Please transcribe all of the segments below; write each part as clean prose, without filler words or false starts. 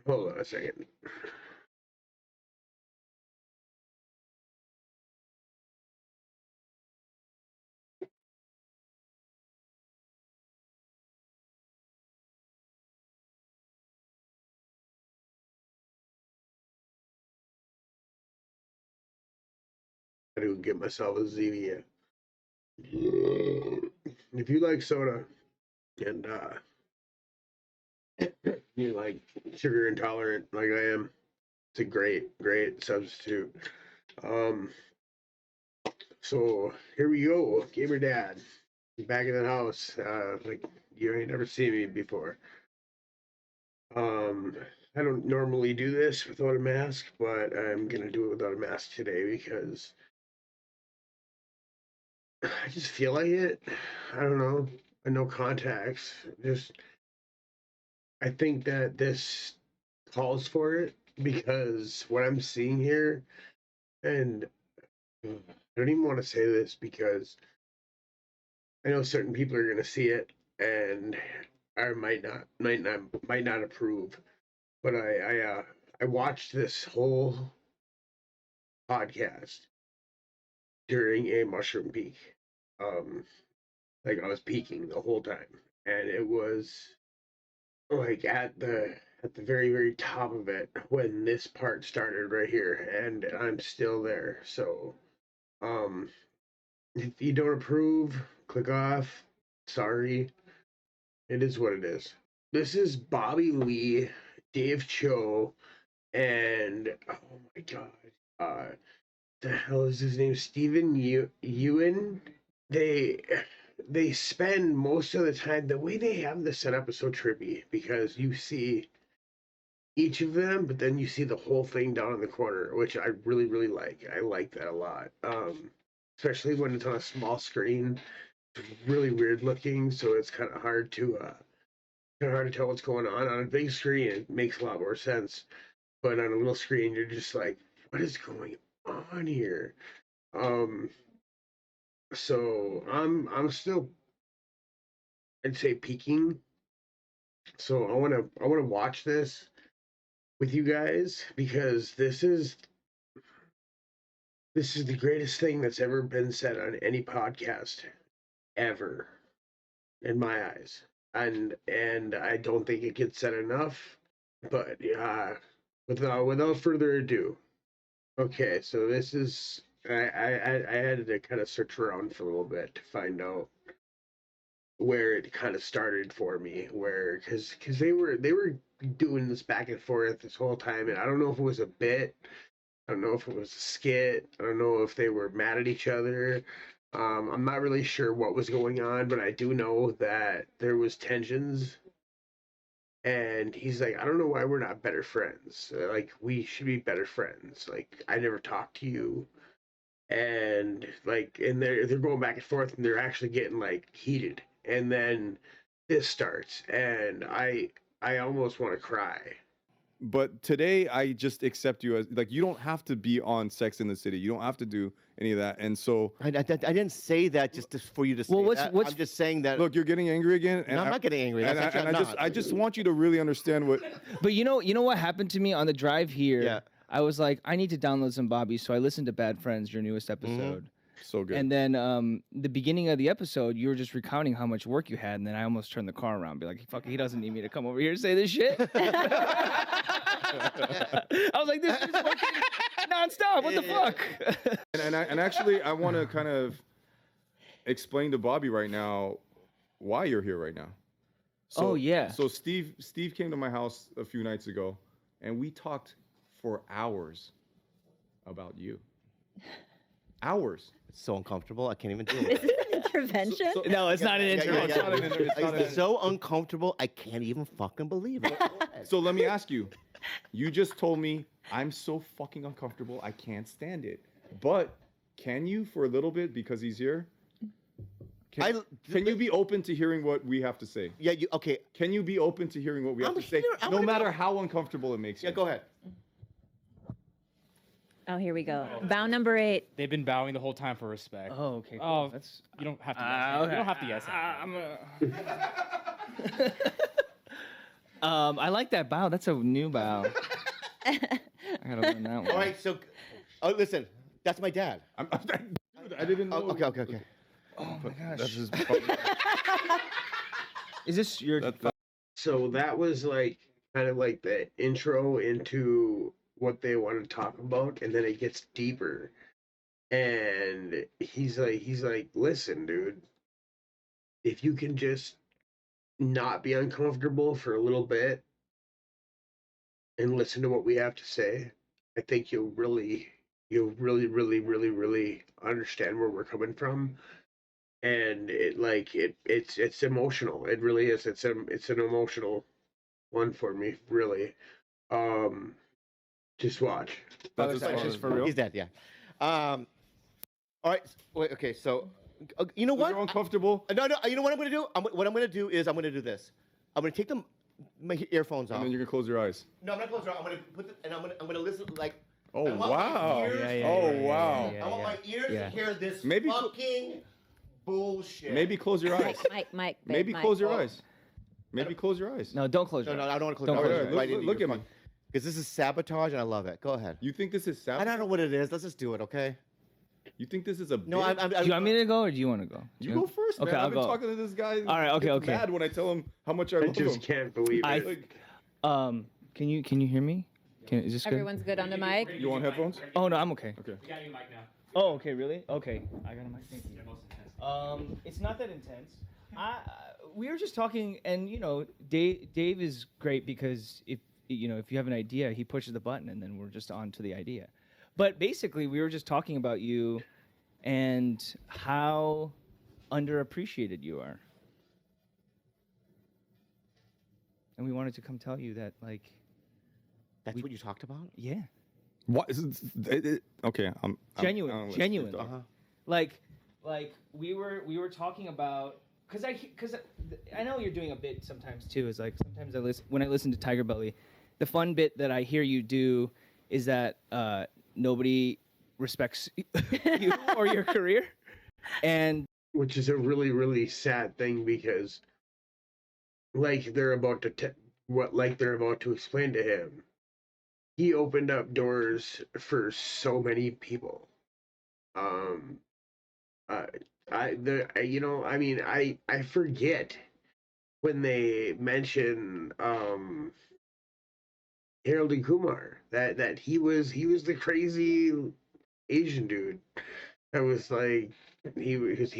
Hold on a second. I do get myself a Zevia. If you like soda and you like sugar intolerant like I am, it's a great substitute. Um, so here we go, gamer dad, back in the house. Like you ain't never seen me before. Um, I don't normally do this without a mask, but I'm gonna do it without a mask today because I just feel like it. I don't know. No contacts. Just I think that this calls for it because what I'm seeing here, and I don't even want to say this because I know certain people are going to see it and I might not approve. But I watched this whole podcast during a mushroom peak. Um, like I was peaking the whole time, and it was like at the very top of it when this part started right here, and I'm still there. So um if you don't approve, click off. Sorry, it is what it is. This is Bobby Lee, Dave Cho, and oh my god, the hell is his name? Stephen Yeun. They they spend most of the time, the way they have this set up is so trippy because you see each of them, but then you see the whole thing down in the corner, which I really like. I like that a lot. Especially when it's on a small screen. It's really weird looking, so it's kind of hard to tell what's going on. On a big screen, it makes a lot more sense, but on a little screen, you're just like, what is going on here? Um, so I'm still, I'd say, peaking. So I wanna watch this with you guys because this is the greatest thing that's ever been said on any podcast ever, in my eyes. And I don't think it gets said enough. But without further ado, okay. So this is I had to kind of search around for a little bit to find out where it kind of started for me. Where because they were doing this back and forth this whole time, and I don't know if it was a bit. I don't know if it was a skit. I don't know if they were mad at each other. I'm not really sure what was going on, but I do know that there was tensions. And he's like, I don't know why we're not better friends. Like we should be better friends. Like I never talked to you, and like, and they're going back and forth, and they're actually getting like heated. And then this starts, and I almost want to cry. But today I just accept you as like you don't have to be on Sex in the City. You don't have to do any of that. And so I didn't say that just for you to say Well, that. what's I'm just saying that. look, you're getting angry again. And No, I'm not getting angry. And, That's I, and actually, I just want you to really understand what. But you know what happened to me on the drive here? Yeah. I was like, I need to download some Bobby, so I listened to Bad Friends, your newest Mm-hmm. episode. So good. And then the beginning of the episode, you were just recounting how much work you had, and then I almost turned the car around, be like, "Fuck, he doesn't need me to come over here and say this shit." I was like, "This is fucking nonstop. What the fuck?" And actually, I want to kind of explain to Bobby right now why you're here right now. So, Oh, yeah. So Steve came to my house a few nights ago, and we talked for hours about you. Hours. It's so uncomfortable. I can't even do Is it. this an intervention? No, it's not an intervention. It's not an inter- it's not It's an- so uncomfortable. I can't even fucking believe it. So let me ask you. You just told me I'm so fucking uncomfortable. I can't stand it. But can you for a little bit because he's here? Can you be open to hearing what we have to say? Yeah, you okay? Can you be open to hearing what we have I'm to say, here. I no wanna matter go. how uncomfortable it makes you? Yeah, go ahead. Oh, here we go. Vow number 8. They've been bowing the whole time for respect. Oh, okay. Cool. Oh, That's you don't have to. Yes. okay. You don't have to yes. I'm I like that bow. That's a new bow. I gotta learn that one. All right, so listen, that's my dad. Dude, I didn't know. Okay. Oh my gosh. That's just. Is this your? So that was like kind of like the intro into what they want to talk about, and then it gets deeper. And he's like, listen, dude, if you can just not be uncomfortable for a little bit and listen to what we have to say, I think you'll really, really understand where we're coming from. And it's emotional. It really is. It's an emotional one for me, really. Um, just watch. That's That's just for real. He's dead, yeah. All right, wait, okay, so, you know what? You're uncomfortable. No, you know what I'm going to do? What I'm going to do is I'm going to do this. I'm going to take my earphones off. And then you can close your eyes. No, I'm not closing. I'm going to put and I'm going to listen like. Oh, I want my wow. ears- Yeah. I want my ears Yeah. to hear this Maybe fucking bullshit. Maybe close your eyes. Mike, babe, Maybe Mike. close your eyes. Maybe close your eyes. No, don't close No, your no, eyes. I don't want to close. Don't my close eyes. your eyes. Look at me. Because this is sabotage, and I love it. Go ahead. You think this is I sad? don't know what it is. Let's just do it, okay? You think this is a No, bit? I'm Do you want me to go or do you want to go? You go first, man. Okay, I'll I've been go. talking to this guy. All right, okay, Gets okay. Mad when I tell him how much I I love just him. can't believe I- it. Like, Can you hear me? Is this good? Everyone's good on the mic. you want headphones? Oh no, I'm okay. Okay. We got a new mic now. Oh, okay, really? Okay, I got a mic. Thank you. They're most intense. It's not that intense. We were just talking, and Dave is great because if you have an idea, he pushes the button, and then we're just on to the idea. But basically, we were just talking about you and how underappreciated you are, and we wanted to come tell you that, like, That's what you talked about? yeah, What? Okay. genuine. Uh-huh. Like we were talking about because I know you're doing a bit sometimes too. Is like sometimes when I listen to Tiger Belly, the fun bit that I hear you do is that nobody respects you or your career, and Which is a really sad thing because, like they're about to explain to him, he opened up doors for so many people. I forget when they mention Harold and Kumar that he was the crazy Asian dude that was like he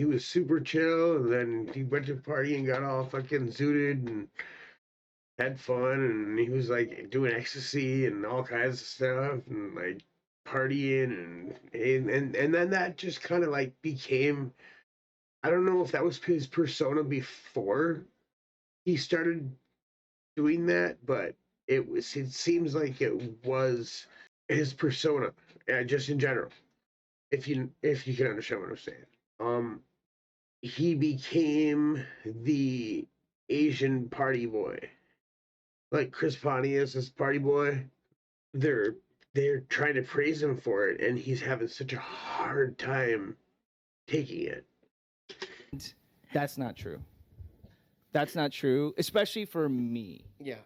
was super chill, and then he went to a party and got all fucking zooted and had fun, and he was like doing ecstasy and all kinds of stuff and like partying and then that just kind of like became, I don't know if that was his persona before he started doing that, but it seems like it was his persona, just in general. If you can understand what I'm saying. He became the Asian party boy. Like Chris Pontius, this party boy. They're trying to praise him for it, and he's having such a hard time taking it. that's not true. That's not true, especially for me, Yeah,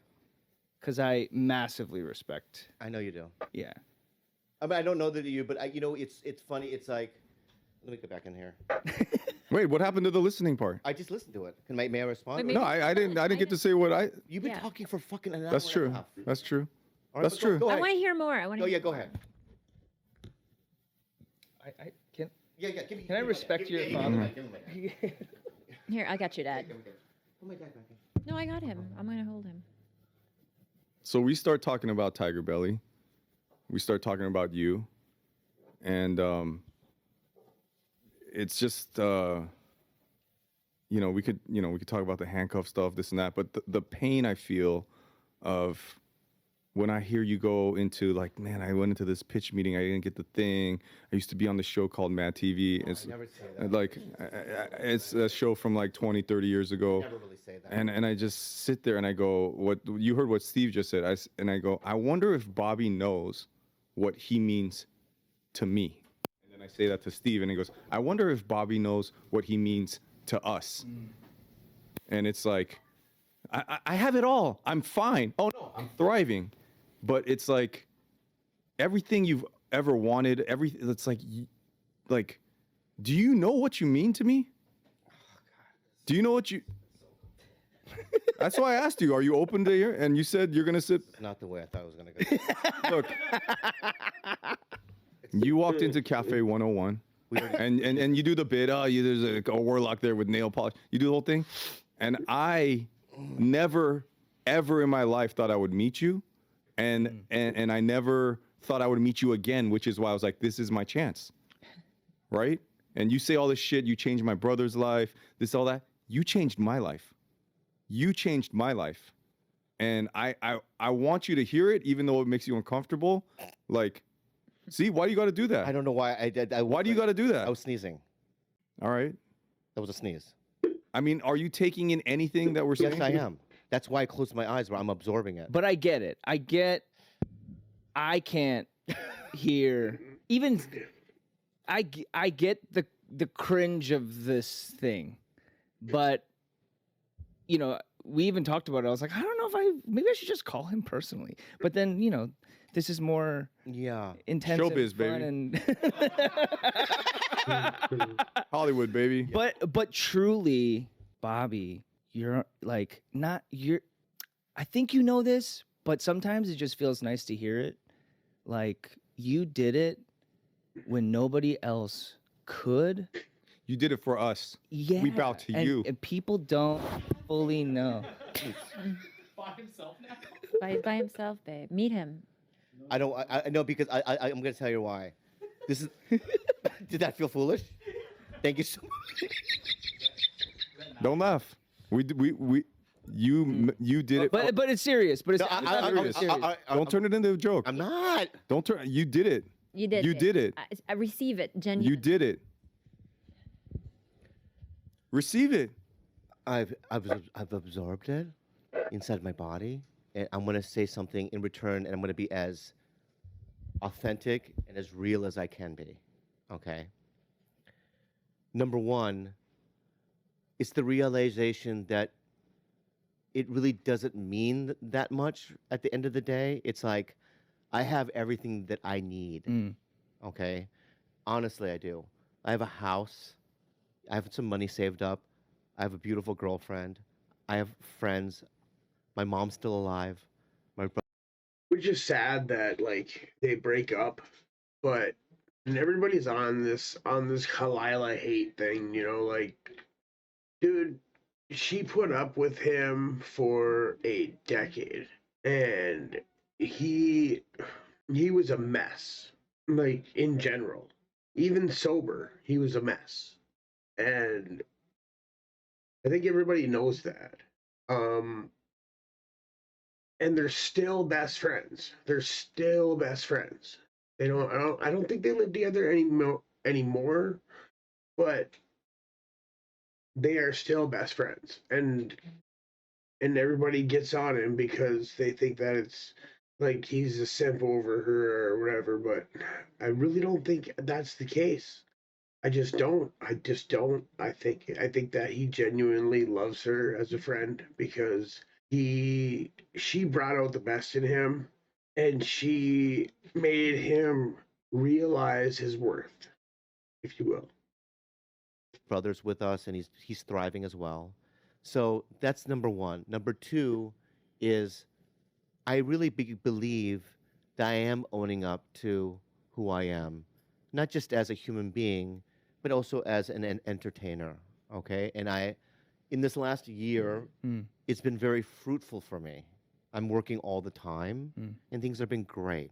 because I massively respect. I know you do. Yeah. I mean, I don't know that you, but it's funny. It's like, let me get back in here. Wait, what happened to the listening part? I just listened to it. May I respond? Wait, No, I didn't get to say what I. You've been Yeah. talking for fucking an hour. That's and a true. half. That's true. All That's but true. Go I ahead. want to hear more. I want Oh to. yeah, go ahead. I can. Yeah. Can I respect your father? Here, I got you, Dad. Oh my God, back in. No, I got him. I'm gonna hold him. So we start talking about Tiger Belly. We start talking about you, and it's just we could talk about the handcuff stuff, this and that, but the pain I feel of when I hear you go into like, man, I went into this pitch meeting, I didn't get the thing. I used to be on the show called Mad TV. It's Never say that. like it's a show from like 20, 30 years ago. Never really say that. And I just sit there and I go, what you heard what Steve just said. I go, I wonder if Bobby knows what he means to me. And then I say that to Steve, and he goes, I wonder if Bobby knows what he means to us. And it's like, I have it all. I'm fine. Oh no, I'm thriving. But it's like everything you've ever wanted. Everything. It's like, do you know what you mean to me? Do you know what you? That's why I asked you. Are you open to hear? And you said you're gonna sit. Not the way I thought it was gonna go. Look, you walked into Cafe 101, and you do the bit. Oh, there's a warlock there with nail polish. You do the whole thing, and I never, ever in my life thought I would meet you, and I never thought I would meet you again, which is why I was like, this is my chance, right? And you say all this shit. You changed my brother's life. This, all that. You changed my life. You changed my life. And I want you to hear it, even though it makes you uncomfortable. Like, see, why do you got to do that? I don't know why I did. Why do you got to do that? I was sneezing. All right. That was a sneeze. I mean, are you taking in anything that we're saying? Yes, I am. That's why I closed my eyes, where I'm absorbing it. But I get it. I can't hear even. I get the cringe of this thing, but you know, we even talked about it. I was like, I don't know if maybe I should just call him personally. But then, you know, this is more intense Showbiz, and fun baby. and Hollywood, baby. But truly, Bobby, you're like not you're. I think you know this, but sometimes it just feels nice to hear it. Like you did it when nobody else could. You did it for us. Yeah. We bow to you. And people don't fully know. By himself now. By himself, babe. Meet him. I don't. I know because I'm going to tell you why. This is. Did that feel foolish? Thank you so much. Don't laugh. You did it. But it's serious. But it's, No, it's serious. Don't turn it into a joke. I'm not. Don't turn. You did it. You did. You did it. I receive it. Genuinely. You did it. Receive it. I've absorbed it inside my body, and I'm gonna say something in return, and I'm gonna be as authentic and as real as I can be. Okay. Number one, it's the realization that it really doesn't mean that much at the end of the day. It's like I have everything that I need. Okay. Honestly, I do. I have a house. I have some money saved up. I have a beautiful girlfriend. I have friends. My mom's still alive. My brother. Which is sad that like they break up, but and everybody's on this Kalila hate thing, you know, like dude, she put up with him for a decade and he was a mess. Like in general. Even sober, he was a mess. And I think everybody knows that. And they're still best friends. They're still best friends. I don't think they live together anymore, but they are still best friends. And everybody gets on him because they think that it's like he's a simp over her or whatever, but I really don't think that's the case. I just don't. I think that he genuinely loves her as a friend because she brought out the best in him and she made him realize his worth, if you will. Brother's with us, and he's thriving as well. So that's number one. Number two is I really believe that I am owning up to who I am, not just as a human being, but also as an entertainer. Okay, and in this last year, it's been very fruitful for me. I'm working all the time, and things have been great.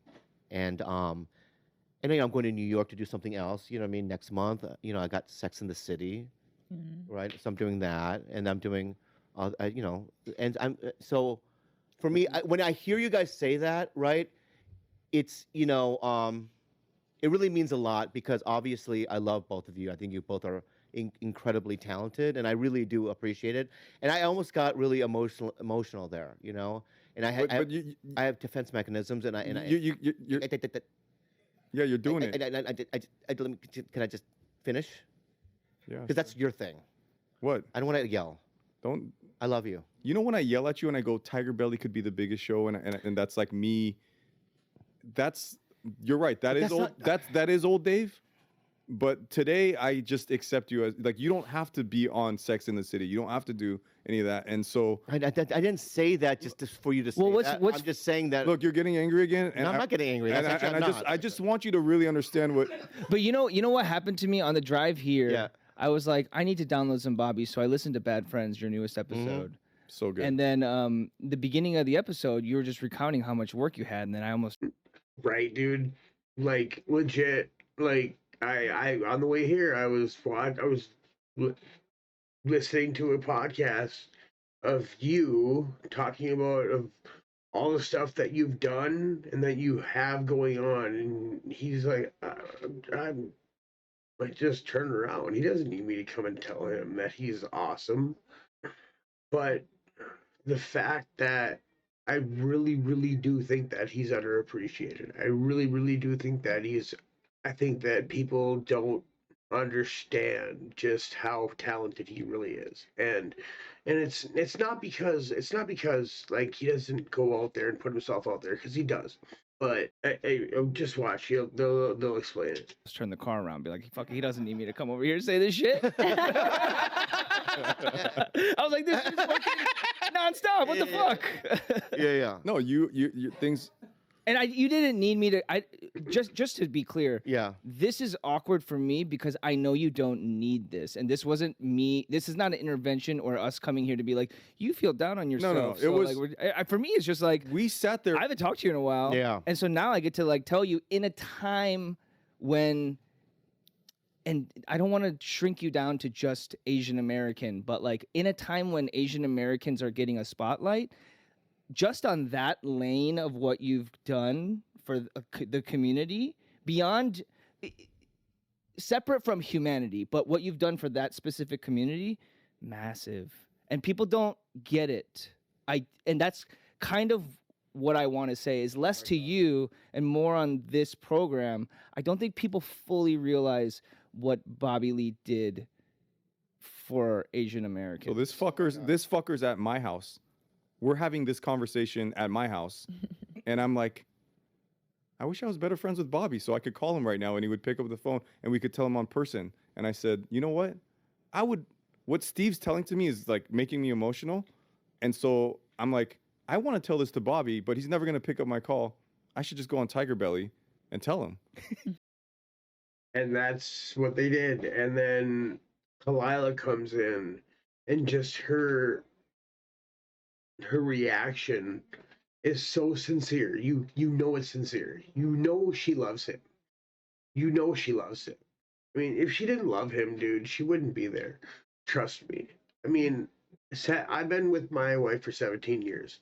And and I'm going to New York to do something else. You know what I mean? Next month, I got Sex in the City, right? So I'm doing that, and I'm doing, and I'm so. For me, when I hear you guys say that, right, it's it really means a lot because obviously I love both of you. I think you both are incredibly talented, and I really do appreciate it. And I almost got really emotional there, And I have defense mechanisms, and you're doing it. Can I just finish? Yeah. Because that's your thing. What? I don't want to yell. Don't. I love you. You know when I yell at you and I go, Tiger Belly could be the biggest show, and that's like me. You're right. That is that's old. not- That is old Dave. But today I just accept you as like you don't have to be on Sex in the City. You don't have to do any of that. And so I didn't say that just for you to say Well, that. what's- I'm just saying that. look, you're getting angry again. And No, I'm not getting angry. And, That's I, actually and not. I just want you to really understand what. But you know what happened to me on the drive here? Yeah. I was like, I need to download some Bobby, so I listened to Bad Friends, your newest Mm-hmm. episode. So good. And then the beginning of the episode, you were just recounting how much work you had, and then I almost Right, dude. Like legit. Like I on the way here, I was listening to a podcast of you talking about of all the stuff that you've done and that you have going on, and he's like, I'm like, just turn around. He doesn't need me to come and tell him that he's awesome, but the fact that I really, really do think that he's underappreciated. I really, really do think that I think that people don't understand just how talented he really is. And it's not because like he doesn't go out there and put himself out there, because he does. But just watch. They'll explain it. just turn the car around, and be like, fuck, he doesn't need me to come over here and say this shit. I was like, this is fucking nonstop. What the fuck? Yeah. No, you things. And you didn't need me to. Just to be clear. Yeah. This is awkward for me because I know you don't need this, and this wasn't me. This is not an intervention or us coming here to be like, you feel down on yourself. it was- like, for me. It's just like We sat there. I haven't talked to you in a while. Yeah. And so now I get to like tell you in a time when, and I don't want to shrink you down to just Asian American, but like in a time when Asian Americans are getting a spotlight, just on that lane of what you've done for the community, beyond, separate from humanity, but what you've done for that specific community, massive. And people don't get it. And that's kind of what I want to say is less to you and more on this program. I don't think people fully realize what Bobby Lee did for Asian Americans. So this fucker's at my house. We're having this conversation at my house, and I'm like, I wish I was better friends with Bobby so I could call him right now and he would pick up the phone and we could tell him on person. And I said, you know what? What Steve's telling to me is like making me emotional. And so I'm like, I want to tell this to Bobby, but he's never going to pick up my call. I should just go on Tiger Belly and tell him. And that's what they did. And then Kalila comes in, and just her reaction is so sincere. You know it's sincere. You know she loves him. You know she loves him. I mean, if she didn't love him, dude, she wouldn't be there. Trust me. I mean, I've been with my wife for 17 years.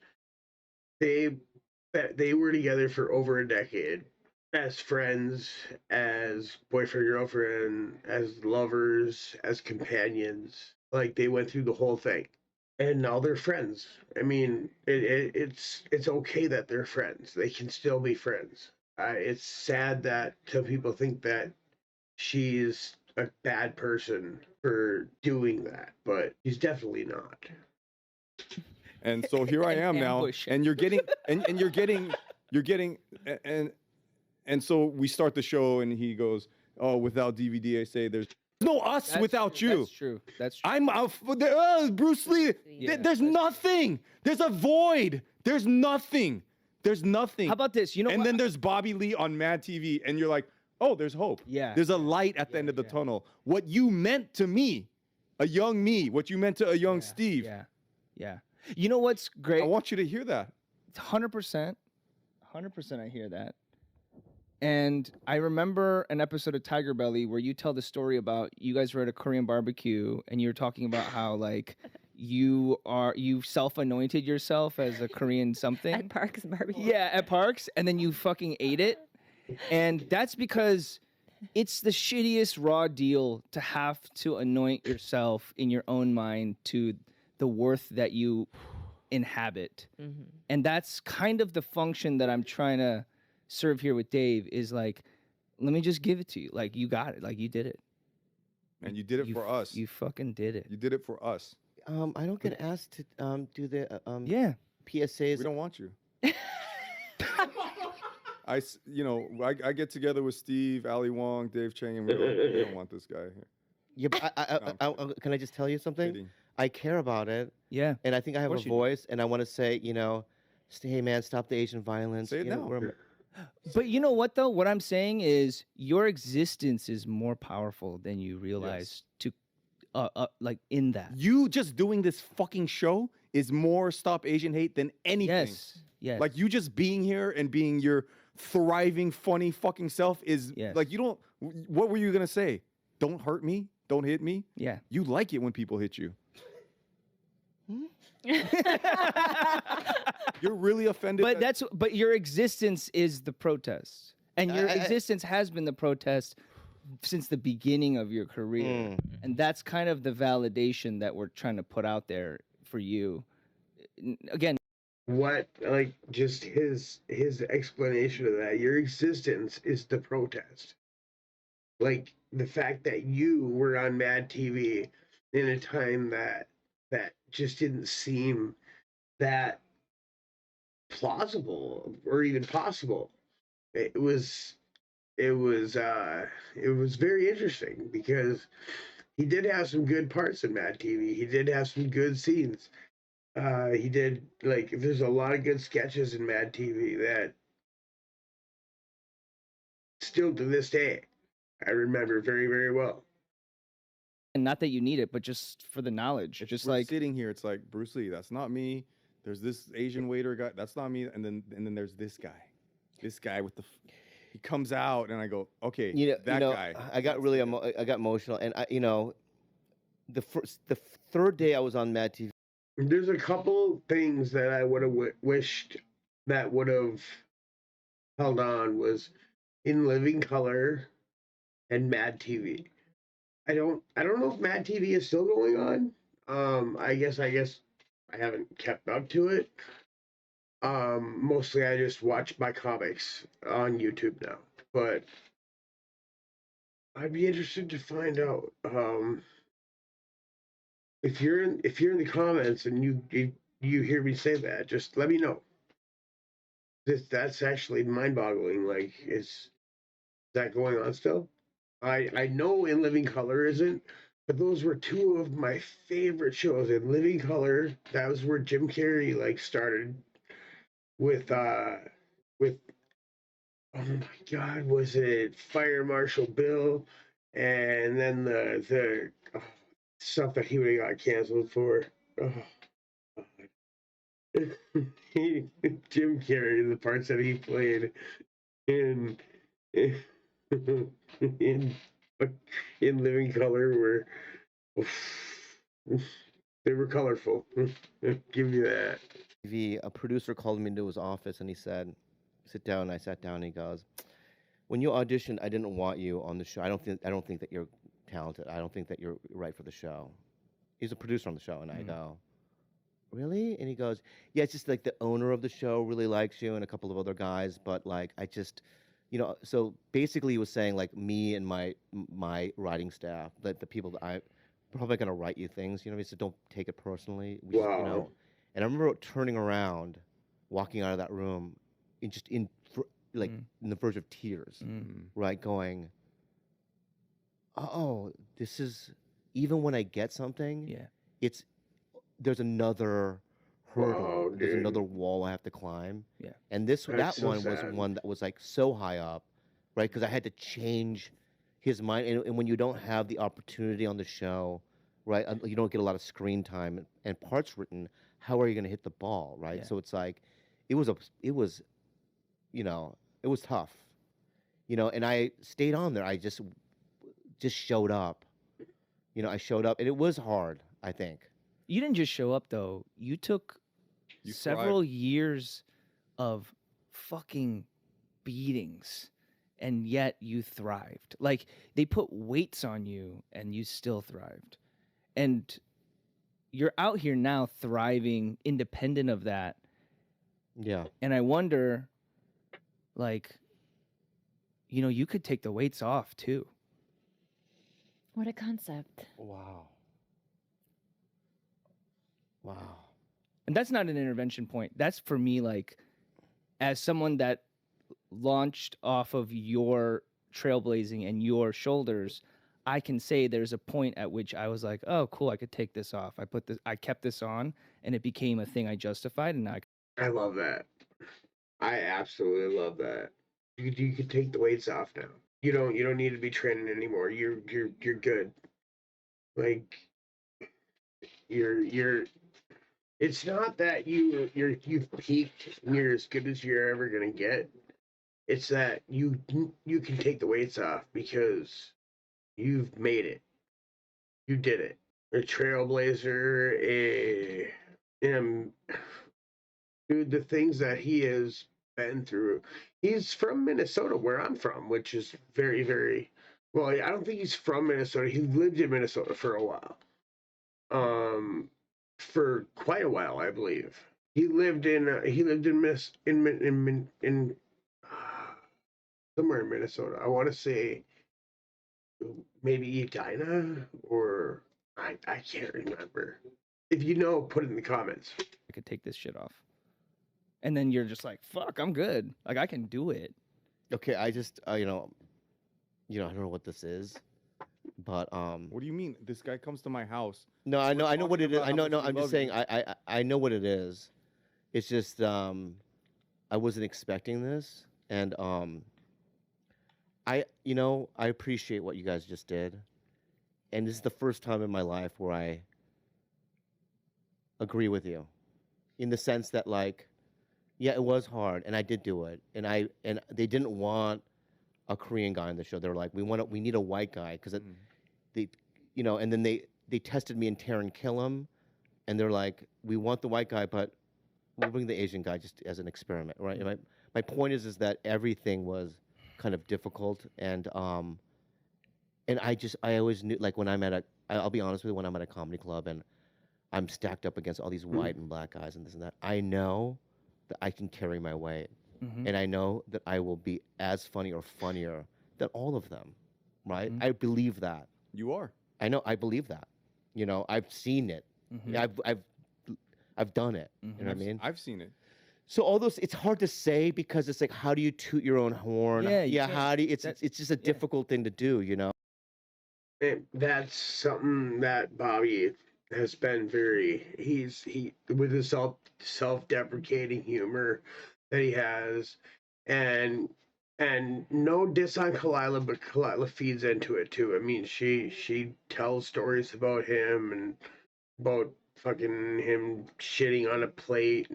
They were together for over a decade, as friends, as boyfriend, girlfriend, as lovers, as companions. Like, they went through the whole thing. And now they're friends. I mean, it's okay that they're friends. They can still be friends. It's sad that some people think that she's a bad person for doing that, but she's definitely not. And so here I am now, Ambush. and you're getting, and so we start the show, and he goes, "Oh, without DVD, I say there's no us That's without true. you." That's true. That's true. I'm out. Bruce Lee. Yeah, There's that's- nothing. There's a void. There's nothing. There's nothing. How about this? You know and what? then there's Bobby Lee on Mad TV, and you're like, oh, there's hope. Yeah. There's a light at the end of the tunnel. What you meant to me, a young me, what you meant to a young Steve. Yeah. Yeah. You know what's great? I want you to hear that. 100%. 100% I hear that. And I remember an episode of Tiger Belly where you tell the story about you guys were at a Korean barbecue and you were talking about how like you self-anointed yourself as a Korean something. At Parks Barbecue. Yeah, at Parks, and then you fucking ate it. And that's because it's the shittiest raw deal to have to anoint yourself in your own mind to the worth that you inhabit. Mm-hmm. And that's kind of the function that I'm trying to serve here with Dave is like, let me just give it to you. Like, you got it. Like, you did it. And you did it for us. You fucking did it. You did it for us. I don't get asked to do the Yeah. PSAs. We don't want you. I get together with Steve, Ali Wong, Dave Chang, and we don't want this guy here. Yeah, but can I just tell you something? Kidding. I care about it, Yeah. and I think I have a course you do. voice, and I want to say, hey man, stop the Asian violence. Say it now. But you know what though? What I'm saying is your existence is more powerful than you realize like in that. You just doing this fucking show is more Stop Asian Hate than anything. Yes. Yes. Like you just being here and being your thriving, funny fucking self is Yes. like you don't. What were you gonna say? Don't hurt me. Don't hit me. Yeah. You like it when people hit you. You're really offended. But your existence is the protest. And your existence has been the protest since the beginning of your career. And that's kind of the validation that we're trying to put out there for you. Again, What, like, just his explanation of that? Your existence is the protest. Like the fact that you were on Mad TV in a time that just didn't seem that plausible or even possible. It was very interesting because he did have some good parts in Mad TV. He did have some good scenes. He did, like, there's a lot of good sketches in Mad TV that still to this day I remember very, very well. and not that you need it, but just for the knowledge. It's Just we're like sitting here, it's like Bruce Lee. That's not me. There's this Asian waiter guy. That's not me. And then there's this guy. This guy with the. He comes out, and I go, okay, that guy. I got really I got emotional, and the third day I was on Mad TV. There's a couple things that I would have wished that would have held on was In Living Color and Mad TV. I don't know if Mad TV is still going on. I guess I haven't kept up to it. Mostly I just watch my comics on YouTube now, but I'd be interested to find out. If you're in the comments and you hear me say that, just let me know. That's actually mind-boggling. Like, is that going on still? I know In Living Color isn't, but those were two of my favorite shows. In Living Color, that was where Jim Carrey like started with oh my God, was it Fire Marshal Bill, and then the stuff that he would have got canceled for. Oh, Jim Carrey, the parts that he played in in Living Color were they were colorful. Give you that. A producer called me into his office and he said, "Sit down." I sat down and he goes, "When you auditioned, I didn't want you on the show. I don't think that you're talented. I don't think that you're right for the show." He's a producer on the show, and I go, "Really?" And he goes, "Yeah, it's just like the owner of the show really likes you and a couple of other guys, but like I just, so basically he was saying like me and my writing staff, that the people that I probably gonna write you things, he said don't take it personally. Wow. And I remember turning around, walking out of that room, in the verge of tears, right? Going, oh, this is, even when I get something, there's another hurdle, Wow, there's dude. another wall I have to climb. Yeah. And That's that so one sad. was one that was like so high up, right? Because I had to change his mind. And when you don't have the opportunity on the show, right, you don't get a lot of screen time and parts written, how are you going to hit the ball, right? Yeah. So it's like, it was tough, and I stayed on there. I just showed up, I showed up, and it was hard, I think. you didn't just show up though. You took You several years of fucking beatings and yet you thrived. Like they put weights on you and you still thrived. And you're out here now thriving independent of that. Yeah. And I wonder, like, you could take the weights off too. What a concept. Wow. Wow. And that's not an intervention point. That's for me, like, as someone that launched off of your trailblazing and your shoulders, I can say there's a point at which I was like, oh, cool, I could take this off. I kept this on, and it became a thing I justified, and I love that. I absolutely love that. You can take the weights off now. You don't need to be training anymore. You're good. Like you're. It's not that you've peaked and you're as good as you're ever gonna get. It's that you can take the weights off because you've made it. You did it. A trailblazer, dude, the things that he has been through. He's from Minnesota, where I'm from, which is very, very well. I don't think he's from Minnesota. He lived in Minnesota for a while, for quite a while, I believe. He lived in somewhere in Minnesota. I want to say maybe Edina or I can't remember. If you know, put it in the comments. could take this shit off. And then you're just like, fuck, I'm good. Like, I can do it. Okay, I just I don't know what this is, but What do you mean? This guy comes to my house. no, I know what talking it is. about I how know, much no, we I'm just love saying you. I know what it is. It's just I wasn't expecting this, and I appreciate what you guys just did, and this is the first time in my life where I agree with you, in the sense that, like, yeah, it was hard, and I did do it, and they didn't want a Korean guy on the show. They were like, we need a white guy because Mm. they, and then they tested me in Taron Killam, and they're like, we want the white guy, but we'll bring the Asian guy just as an experiment, right? And my point is that everything was kind of difficult, and I always knew, like, when I'll be honest with you, when I'm at a comedy club and I'm stacked up against all these white and black guys and this and that, I know that I can carry my weight, Mm-hmm. and I know that I will be as funny or funnier than all of them, right? Mhm. I believe that. You are. I know, I believe that. I've seen it. Mhm. I've done it. Mhm. You know what I mean? I've seen it. So all those, it's hard to say because it's like, how do you toot your own horn? Yeah, you can't- How do you, that- it's just a difficult thing to do, That's something that Bobby has been he with his self-deprecating humor that he has, and no diss on Kalila, but Kalila feeds into it too. I mean, she tells stories about him and about fucking him shitting on a plate,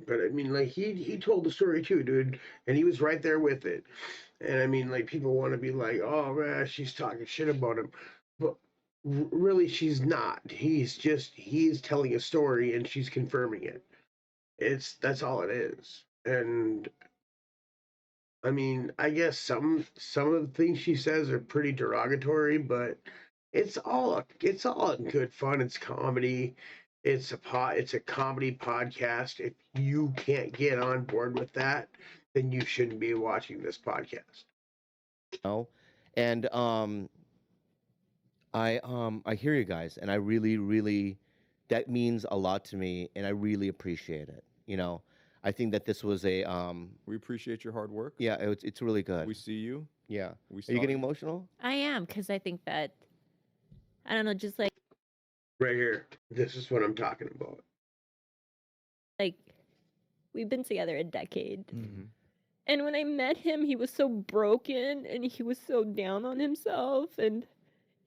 but I mean, like, he told the story too, dude, and he was right there with it. And I mean, like, people want to be like, oh man, she's talking shit about him, but really she's not. He's telling a story and she's confirming it. That's all it is. And I mean, I guess some of the things she says are pretty derogatory, but it's all in good fun. It's comedy. It's a comedy podcast. If you can't get on board with that, then you shouldn't be watching this podcast. And I hear you guys, and I really, really, that means a lot to me, and I really appreciate it. I think that this was We appreciate your hard work. yeah, it's really good. We see you. Yeah. We Are saw you getting emotional? I am, because I think that, I don't know, just Right here. This is what I'm talking about. like we've been together a decade. Mhm. And when I met him, he was so broken and he was so down on himself and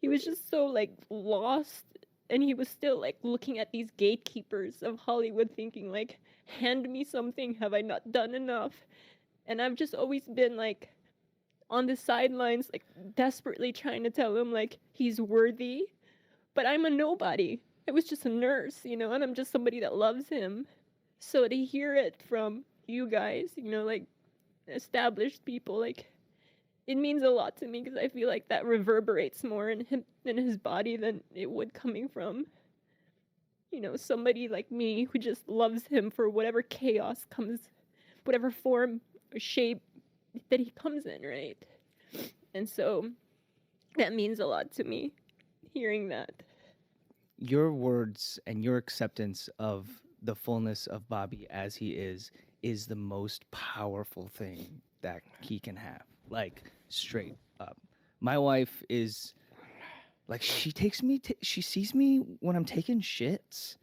he was just so like lost and he was still like looking at these gatekeepers of Hollywood thinking like, hand me something, have I not done enough? And I've just always been like on the sidelines, like desperately trying to tell him like he's worthy. But I'm a nobody. I was just a nurse, and I'm just somebody that loves him. So to hear it from you guys, like established people, like it means a lot to me because I feel like that reverberates more in him in his body than it would coming from somebody like me who just loves him for whatever chaos comes, whatever form or shape that he comes in, right? And so that means a lot to me hearing that. your words and your acceptance of the fullness of Bobby as he is the most powerful thing that he can have. Like straight up. My wife is like she takes me she sees me when I'm taking shits.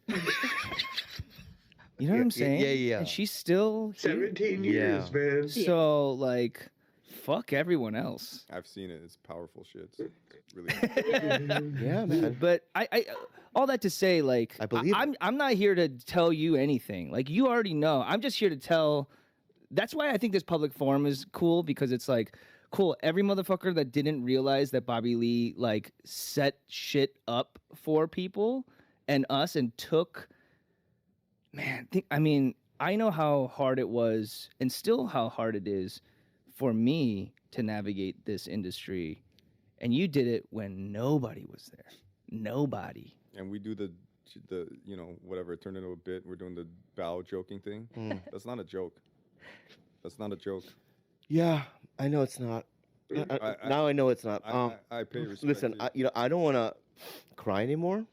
You know what I'm saying? Yeah. And she's still here. 17 years, man. So like fuck everyone else. I've seen it. It's powerful shit. It's really. Yeah, man. But I all that to say, like I believe it. I'm not here to tell you anything. Like you already know. I'm just here to tell. That's why I think this public forum is cool, because it's like cool. Every motherfucker that didn't realize that Bobby Lee like set shit up for people and us and took. Man, I mean, I know how hard it was, and still how hard it is for me to navigate this industry. And you did it when nobody was there. Nobody. And we do the whatever, it turned into a bit. We're doing the bow joking thing. That's not a joke. That's not a joke. Yeah, I know it's not. Now I know it's not. I pay respect. Listen, to I don't want to cry anymore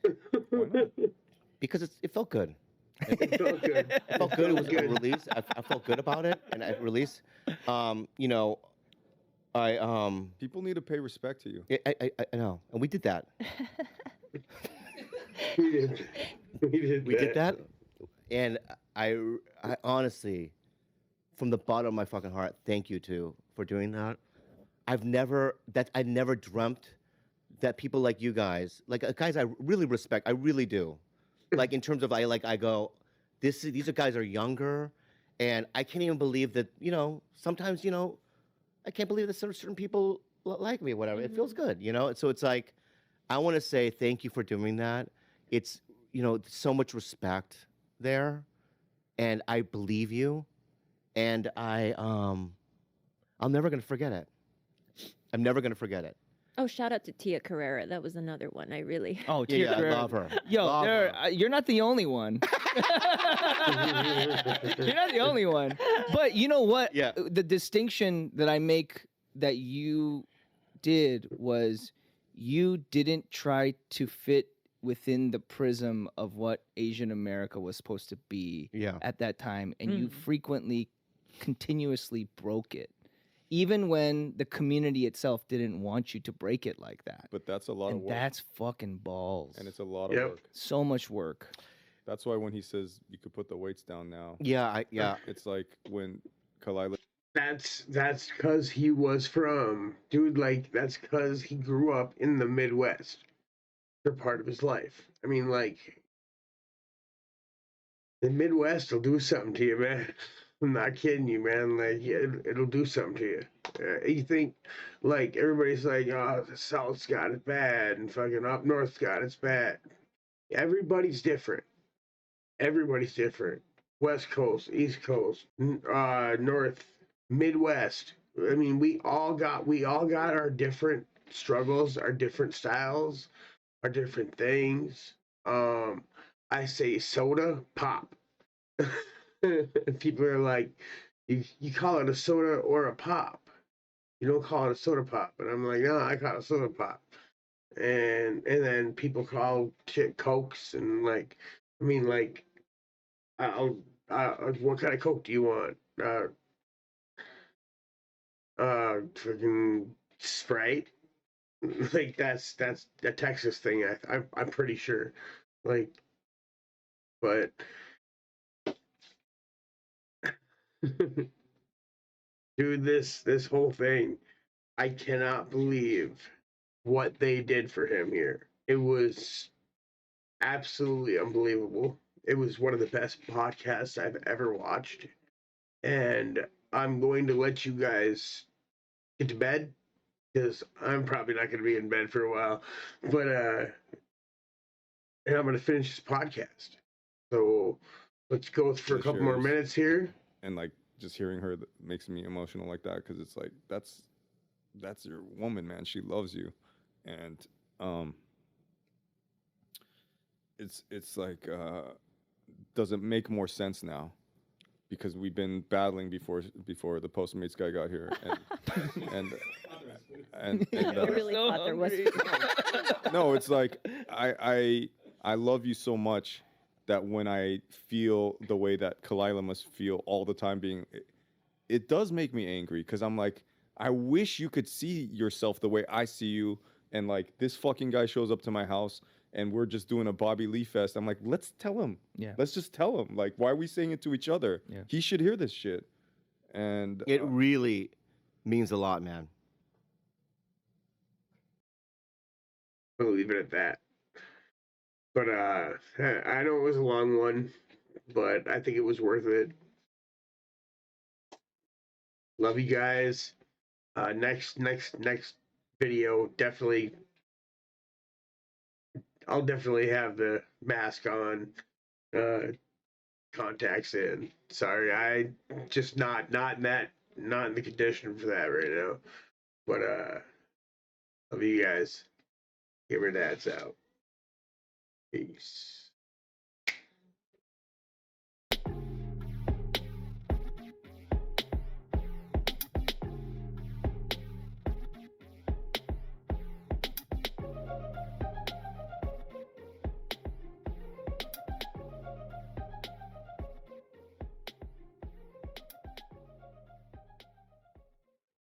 Why not? because it felt good. It felt good. It felt good. It was a release. I felt good about it, and I released. People need to pay respect to you. I know, and we did that. We did. We did that, and I honestly, from the bottom of my fucking heart, thank you too for doing that. I never dreamt that people like you guys, guys I really respect, I really do. Like in terms of I go, these are guys are younger, and I can't even believe that sometimes I can't believe that certain people like me, whatever. It feels good, So it's like, I want to say thank you for doing that. It's so much respect there, and I believe you, and I'm never gonna forget it. I'm never gonna forget it. Oh, shout out to Tia Carrera. That was another one. I really. Oh, Yeah, Tia I love her. Yo, Love her. you're not the only one. You're not the only one. But you know what? Yeah. The distinction that I make that you did was you didn't try to fit within the prism of what Asian America was supposed to be Yeah. at that time, and you frequently, continuously broke it. Even when the community itself didn't want you to break it like that. But that's a lot of And work. that's fucking balls. And it's a lot of Yep. work. So much work. That's why when he says you could put the weights down now, Yeah. it's like when Kalila. That's because he was from, dude. Like that's because he grew up in the Midwest for part of his life. I mean, like the Midwest will do something to you, man. I'm not kidding you, man. Like it'll do something to you. You think like everybody's like, oh, the South's got it bad, and fucking up North's got it's bad. Everybody's different. Everybody's different. West Coast, East Coast, North, Midwest. I mean, we all got our different struggles, our different styles, our different things. I say soda pop. People are like, you call it a soda or a pop. You don't call it a soda pop. And I'm like, no, I call it a soda pop. And then people call shit Cokes, and like, I mean, like, what kind of Coke do you want? Freaking Sprite. Like that's a Texas thing. I'm pretty sure. Like, but dude, this whole thing, I cannot believe what they did for him here. It was absolutely unbelievable. It was one of the best podcasts I've ever watched. And I'm going to let you guys get to bed because I'm probably not going to be in bed for a while. But and I'm going to finish this podcast. So let's go for a couple more minutes here. And like just hearing her makes me emotional like that, because it's like that's your woman, man. She loves you, and it's like doesn't make more sense now, because we've been battling before the Postmates guy got here, and and I and really So thought there was. hungry. no, it's like I love you so much that when I feel the way that Kalila must feel all the time, it does make me angry because I'm like, I wish you could see yourself the way I see you. And like this fucking guy shows up to my house and we're just doing a Bobby Lee fest. I'm like, let's tell him. Yeah. Let's just tell him. Like, why are we saying it to each other? Yeah. He should hear this shit. And It really means a lot, man. We'll leave it at that. But I know it was a long one, but I think it was worth it. Love you guys. Next video, definitely. I'll definitely have the mask on, contacts in. Sorry, I just not in the condition for that right now. But love you guys. Gamer Dad's out. Peace.